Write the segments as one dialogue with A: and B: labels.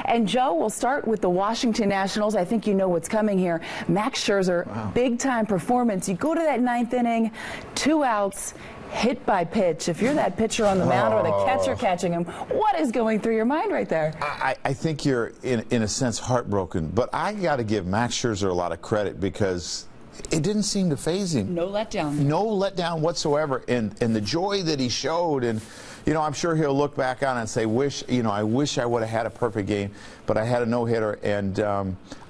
A: And Joe, we'll start with the Washington Nationals. I think you know what's coming here. Max Scherzer, big-time performance. You go to that ninth inning, 2 outs, hit by pitch. If you're that pitcher on the mound or the catcher catching him, what is going through your mind right there?
B: I think you're, in a sense, heartbroken. But I got to give Max Scherzer a lot of credit because it didn't seem to faze him.
A: No letdown.
B: No letdown whatsoever. And the joy that he showed, and I'm sure he'll look back on it and say, I wish I would have had a perfect game, but I had a no-hitter. And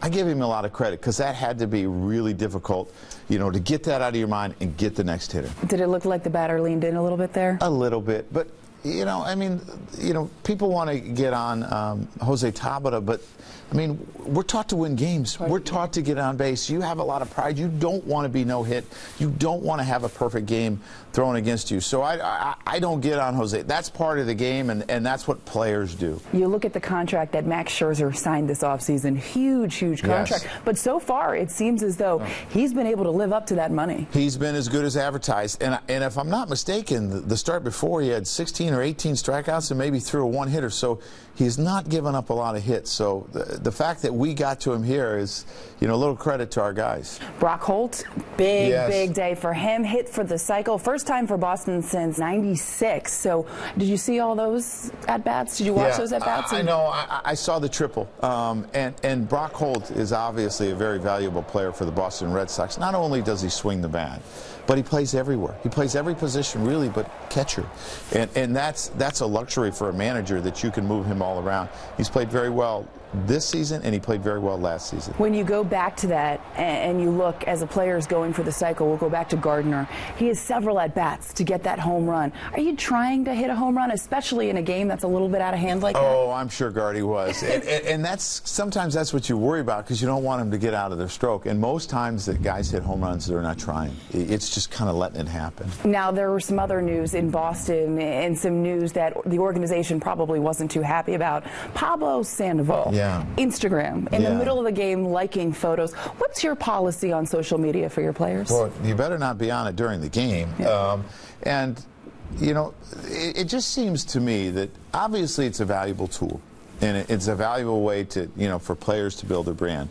B: I give him a lot of credit because that had to be really difficult, to get that out of your mind and get the next hitter. Did
A: it look like the batter leaned in a little bit there?
B: A little bit. But, people want to get on Jose Tabata, but we're taught to win games. We're taught to get on base. You have a lot of pride. You don't want to be no hit. You don't want to have a perfect game thrown against you. So I don't get on Jose. That's part of the game, and that's what players do.
A: You look at the contract that Max Scherzer signed this offseason. Huge contract. Yes. But so far, it seems as though he's been able to live up to that money.
B: He's been as good as advertised. And if I'm not mistaken, the start before he had 16 or 18 strikeouts and maybe threw a one-hitter. So he's not given up a lot of hits. So the fact that we got to him here is, a little credit to our guys.
A: Brock Holt, big day for him. Hit for the cycle. First time for Boston since '96. So did you see all those at-bats? Did you watch those at-bats?
B: I know. I saw the triple. And Brock Holt is obviously a very valuable player for the Boston Red Sox. Not only does he swing the bat, but he plays everywhere. He plays every position, really, but catcher. And that's a luxury for a manager that you can move him all around. He's played very well this season, and he played very well last season.
A: When you go back to that and you look as a player is going for the cycle, we'll go back to Gardner. He has several at-bats to get that home run. Are you trying to hit a home run, especially in a game that's a little bit out of hand like that?
B: Oh, I'm sure Girardi was. and sometimes that's what you worry about because you don't want him to get out of their stroke. And most times that guys hit home runs, they're not trying. It's just kind of letting it happen.
A: Now, there were some other news in Boston and some news that the organization probably wasn't too happy about. Pablo Sandoval. Instagram in the middle of the game liking photos. What's your policy on social media for your players?
B: Well, you better not be on it during the game. It just seems to me that obviously it's a valuable tool and it's a valuable way to, for players to build their brand.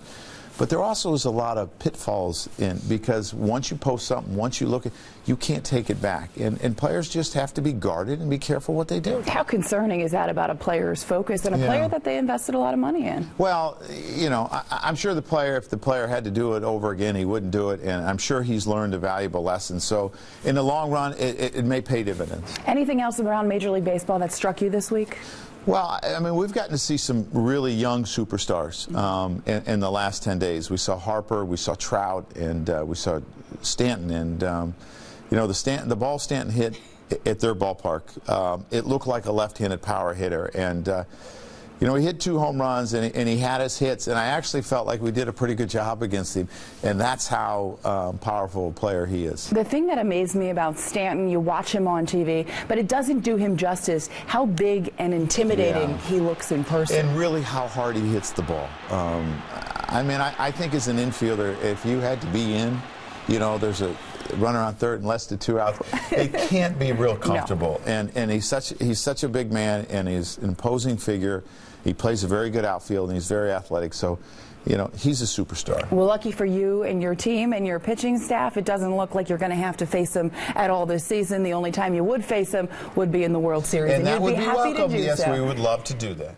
B: But there also is a lot of pitfalls because once you post something, once you look at, you can't take it back. And players just have to be guarded and be careful what they do.
A: How concerning is that about a player's focus and a player that they invested a lot of money in?
B: Well, I'm sure the player, if the player had to do it over again, he wouldn't do it. And I'm sure he's learned a valuable lesson. So in the long run, it may pay dividends.
A: Anything else around Major League Baseball that struck you this week?
B: Well, we've gotten to see some really young superstars in the last 10 days. We saw Harper, we saw Trout, and we saw Stanton. And, the ball Stanton hit at their ballpark, it looked like a left-handed power hitter. And, he hit 2 home runs, and he had his hits, and I actually felt like we did a pretty good job against him, and that's how powerful a player he is.
A: The thing that amazed me about Stanton, you watch him on TV, but it doesn't do him justice how big and intimidating he looks in person.
B: And really how hard he hits the ball. I think as an infielder, if you had to be in, there's a runner on third and less than 2 outs, it can't be real comfortable. No. And he's such a big man, and he's an imposing figure. He plays a very good outfield, and he's very athletic. So, he's a superstar.
A: Well, lucky for you and your team and your pitching staff, it doesn't look like you're going to have to face him at all this season. The only time you would face him would be in the World Series.
B: And that would be
A: happy
B: welcome.
A: to do
B: Yes,
A: so.
B: we would love to do that.